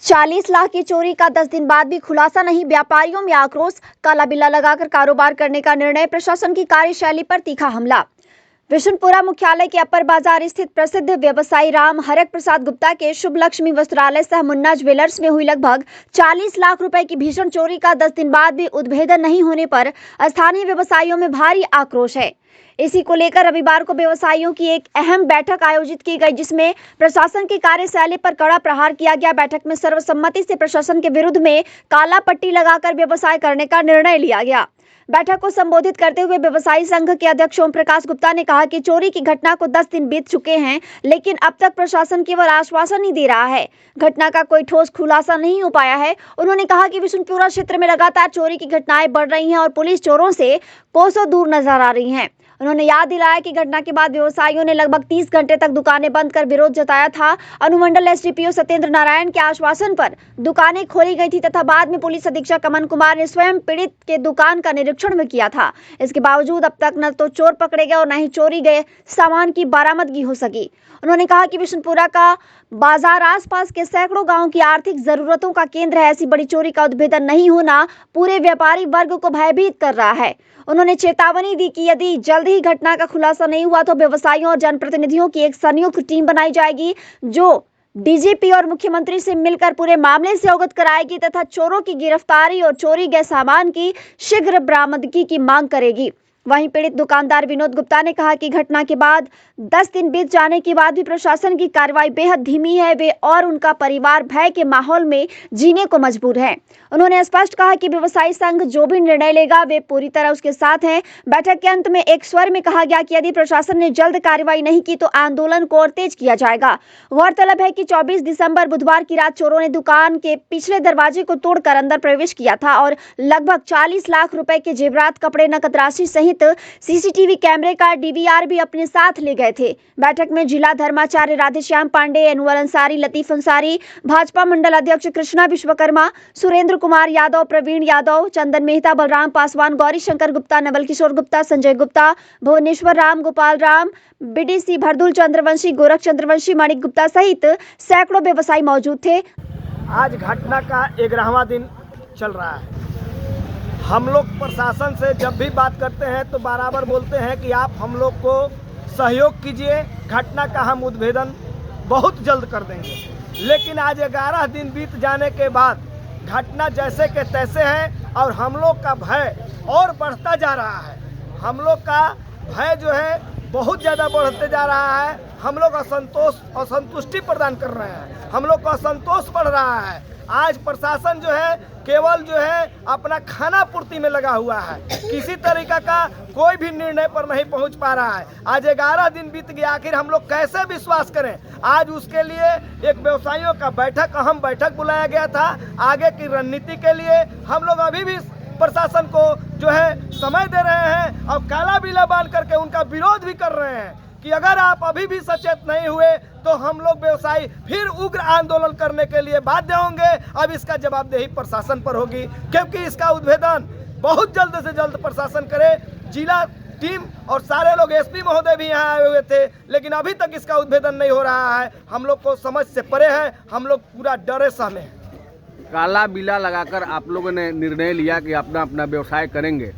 40 लाख की चोरी का 10 दिन बाद भी खुलासा नहीं, व्यापारियों में आक्रोश। काला बिल्ला लगाकर कारोबार करने का निर्णय, प्रशासन की कार्यशैली पर तीखा हमला। विशुनपुरा मुख्यालय के अपर बाजार स्थित प्रसिद्ध व्यवसायी राम हरक प्रसाद गुप्ता के शुभ लक्ष्मी वस्त्रालय सह मुन्ना ज्वेलर्स में हुई लगभग 40 लाख रुपए की भीषण चोरी का 10 दिन बाद भी उद्भेदन नहीं होने पर स्थानीय व्यवसायियों में भारी आक्रोश है। इसी को लेकर रविवार को व्यवसायियों की एक अहम बैठक आयोजित की गई, जिसमें प्रशासन की कार्यशैली पर कड़ा प्रहार किया गया। बैठक में सर्वसम्मति से प्रशासन के विरुद्ध में काला पट्टी लगाकर व्यवसाय करने का निर्णय लिया गया। बैठक को संबोधित करते हुए व्यवसायी संघ के अध्यक्ष ओम प्रकाश गुप्ता ने कहा कि चोरी की घटना को 10 दिन बीत चुके हैं, लेकिन अब तक प्रशासन केवल आश्वासन ही दे रहा है। घटना का कोई ठोस खुलासा नहीं हो पाया है। उन्होंने कहा कि विशुनपुरा क्षेत्र में लगातार चोरी की घटनाएं बढ़ रही हैं और पुलिस चोरों से कोसों दूर नजर आ रही है। उन्होंने याद दिलाया कि घटना के बाद व्यवसायियों ने लगभग 30 घंटे तक दुकानें बंद कर विरोध जताया था। अनुमंडल एसडीपीओ सत्येंद्र नारायण के आश्वासन पर दुकानें खोली गई थी तथा बाद में पुलिस अधीक्षक अमन कुमार ने स्वयं पीड़ित के दुकान का निरीक्षण भी किया था। इसके बावजूद अब तक न तो चोर पकड़े गए और न ही चोरी गए सामान की बरामदगी हो सकी। उन्होंने कहा कि विशुनपुरा का बाजार आसपास के सैकड़ों गांवों की आर्थिक जरूरतों का केंद्र है। ऐसी बड़ी चोरी का उद्भेदन नहीं होना पूरे व्यापारी वर्ग को भयभीत कर रहा है। उन्होंने चेतावनी दी कि यदि जल्द ही घटना का खुलासा नहीं हुआ तो व्यवसायियों और जनप्रतिनिधियों की एक संयुक्त टीम बनाई जाएगी, जो डीजीपी और मुख्यमंत्री से मिलकर पूरे मामले से अवगत कराएगी तथा चोरों की गिरफ्तारी और चोरी गए सामान की शीघ्र बरामदगी की मांग करेगी। वहीं पीड़ित दुकानदार विनोद गुप्ता ने कहा कि घटना के बाद 10 दिन बीत जाने के बाद भी प्रशासन की कार्रवाई बेहद धीमी है। वे और उनका परिवार भय के माहौल में जीने को मजबूर है। उन्होंने स्पष्ट कहा कि व्यवसायी संघ जो भी निर्णय लेगा वे पूरी तरह उसके साथ हैं। बैठक के अंत में एक स्वर में कहा गया कि यदि प्रशासन ने जल्द कार्रवाई नहीं की तो आंदोलन को और तेज किया जाएगा। गौरतलब है कि 24 दिसंबर बुधवार की रात चोरों ने दुकान के पिछले दरवाजे को तोड़कर अंदर प्रवेश किया था और लगभग 40 लाख रुपए के जेवरात, कपड़े, नकद राशि सहित सीसीटीवी कैमरे का डीवीआर भी अपने साथ ले गए थे। बैठक में जिला धर्माचार्य राधेश्याम पांडे, अनवर अंसारी, लतीफ अंसारी, भाजपा मंडल अध्यक्ष कृष्णा विश्वकर्मा, सुरेंद्र कुमार यादव, प्रवीण यादव, चंदन मेहता, बलराम पासवान, गौरी शंकर गुप्ता, नवल किशोर गुप्ता, संजय गुप्ता, भुवनेश्वर राम, गोपाल राम, बीडीसी भरदुल चंद्रवंशी, गोरख चंद्रवंशी, माणिक गुप्ता सहित सैकड़ों व्यवसायी मौजूद थे। आज घटना का 11वां दिन चल रहा है। हम लोग प्रशासन से जब भी बात करते हैं तो बराबर बोलते हैं कि आप हम लोग को सहयोग कीजिए, घटना का हम उद्भेदन बहुत जल्द कर देंगे। लेकिन आज 11 दिन बीत जाने के बाद घटना जैसे के तैसे है और हम लोग का भय और बढ़ता जा रहा है। हम लोग का भय जो है बहुत ज़्यादा बढ़ते जा रहा है। हम लोग असंतुष्टि प्रदान कर रहे हैं, हम लोग का असंतोष बढ़ रहा है। आज प्रशासन जो है केवल जो है अपना खाना पूर्ति में लगा हुआ है, किसी तरीका का कोई भी निर्णय पर नहीं पहुंच पा रहा है। आज 11 दिन बीत गया, आखिर हम लोग कैसे विश्वास करें। आज उसके लिए एक व्यवसायियों का अहम बैठक बुलाया गया था। आगे की रणनीति के लिए हम लोग अभी भी प्रशासन को जो है समय दे रहे हैं और काला बिल्ला बांध करके उनका विरोध भी कर रहे हैं कि अगर आप अभी भी सचेत नहीं हुए तो हम लोग व्यवसायी फिर उग्र आंदोलन करने के लिए बाध्य होंगे। अब इसका जवाबदेही प्रशासन पर होगी, क्योंकि इसका उद्भेदन बहुत जल्द से जल्द प्रशासन करे। जिला टीम और सारे लोग एसपी महोदय भी यहाँ आए हुए थे, लेकिन अभी तक इसका उद्भेदन नहीं हो रहा है। हम लोग को समझ से परे है, हम लोग पूरा डरे सहमे हैं। काला बिल्ला लगाकर आप लोगों ने निर्णय लिया कि अपना अपना व्यवसाय करेंगे,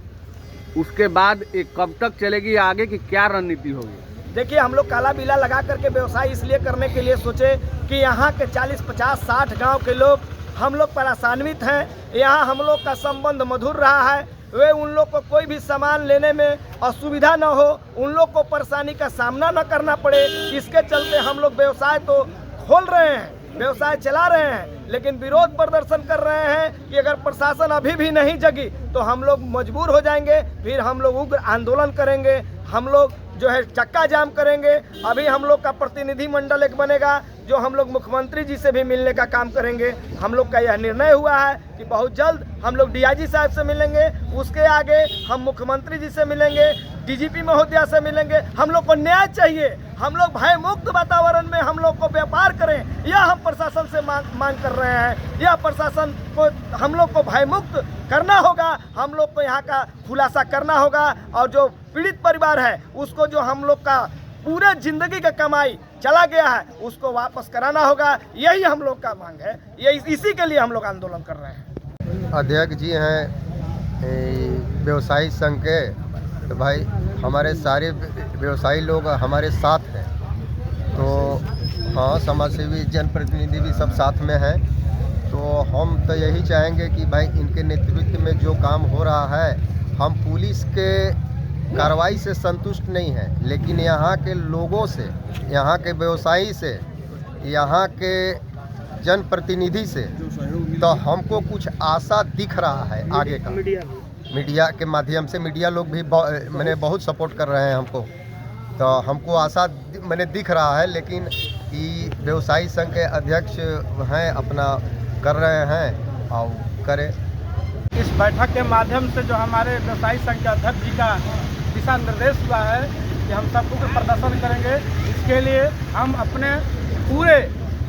उसके बाद ये कब तक चलेगी, आगे की क्या रणनीति होगी? देखिए, हम लोग काला बिल्ला लगा करके व्यवसाय इसलिए करने के लिए सोचे कि यहाँ के 40, 50, 60 गांव के लोग हम लोग परेशान्वित हैं। यहाँ हम लोग का संबंध मधुर रहा है। वे उन लोग को कोई भी सामान लेने में असुविधा न हो, उन लोग को परेशानी का सामना न करना पड़े। इसके चलते हम लोग व्यवसाय तो खोल रहे हैं, व्यवसाय चला रहे हैं, लेकिन विरोध प्रदर्शन कर रहे हैं कि अगर प्रशासन अभी भी नहीं जगी तो हम लोग मजबूर हो जाएंगे, फिर हम लोग उग्र आंदोलन करेंगे। हम लोग जो है चक्का जाम करेंगे। अभी हम लोग का प्रतिनिधि मंडल एक बनेगा जो हम लोग मुख्यमंत्री जी से भी मिलने का काम करेंगे। हम लोग का यह निर्णय हुआ है कि बहुत जल्द हम लोग डीआईजी साहब से मिलेंगे, उसके आगे हम मुख्यमंत्री जी से मिलेंगे, डीजीपी महोदया से मिलेंगे। हम लोग को न्याय चाहिए, हम लोग भय मुक्त वातावरण में हम लोग को व्यापार करें, यह हम प्रशासन से मांग कर रहे हैं। यह प्रशासन को हम लोग को भय मुक्त करना होगा, हम लोग को यहाँ का खुलासा करना होगा और जो पीड़ित परिवार है उसको जो हम लोग का पूरे जिंदगी का कमाई चला गया है उसको वापस कराना होगा। यही हम लोग का मांग है, ये इसी के लिए हम लोग आंदोलन कर रहे हैं। अध्यक्ष जी हैं व्यवसायी संघ के, तो भाई हमारे सारे व्यवसायी लोग हमारे साथ हैं, तो हाँ समाजसेवी जनप्रतिनिधि भी सब साथ में हैं। तो हम तो यही चाहेंगे कि भाई इनके नेतृत्व में जो काम हो रहा है, हम पुलिस के कार्रवाई से संतुष्ट नहीं हैं, लेकिन यहाँ के लोगों से, यहाँ के व्यवसायी से, यहाँ के जनप्रतिनिधि से तो हमको कुछ आशा दिख रहा है आगे का। मीडिया के माध्यम से मीडिया लोग भी मैंने बहुत सपोर्ट कर रहे हैं हमको, तो हमको आशा मैंने दिख रहा है। लेकिन ये व्यवसायी संघ के अध्यक्ष हैं, अपना कर रहे हैं और करें। इस बैठक के माध्यम से जो हमारे व्यवसायी संघ के अध्यक्ष जी का दिशा निर्देश हुआ है कि हम सब कुछ प्रदर्शन करेंगे, इसके लिए हम अपने पूरे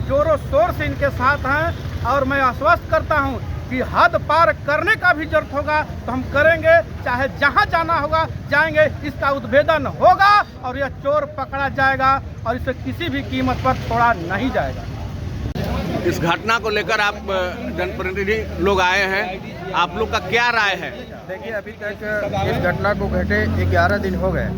जोरों शोर से इनके साथ हैं और मैं आश्वस्त करता हूं कि हद पार करने का भी जरूरत होगा तो हम करेंगे, चाहे जहां जाना होगा जाएंगे, इसका उद्भेदन होगा और यह चोर पकड़ा जाएगा और इसे किसी भी कीमत पर छोड़ा नहीं जाएगा। इस घटना को लेकर आप जनप्रतिनिधि लोग आए हैं, आप लोग का क्या राय है? देखिए, अभी तक इस घटना को घटे 11 दिन हो गए।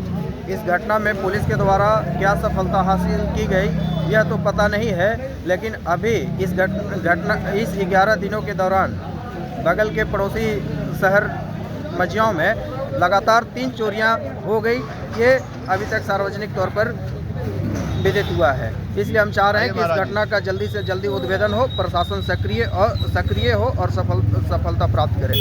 इस घटना में पुलिस के द्वारा क्या सफलता हासिल की गई यह तो पता नहीं है, लेकिन अभी इस 11 दिनों के दौरान बगल के पड़ोसी शहर मझियाओं में लगातार 3 चोरियां हो गई। ये अभी तक सार्वजनिक तौर पर विदित हुआ है। इसलिए हम चाह रहे हैं कि इस घटना का जल्दी से जल्दी उद्भेदन हो, प्रशासन सक्रिय हो और सफलता प्राप्त करे।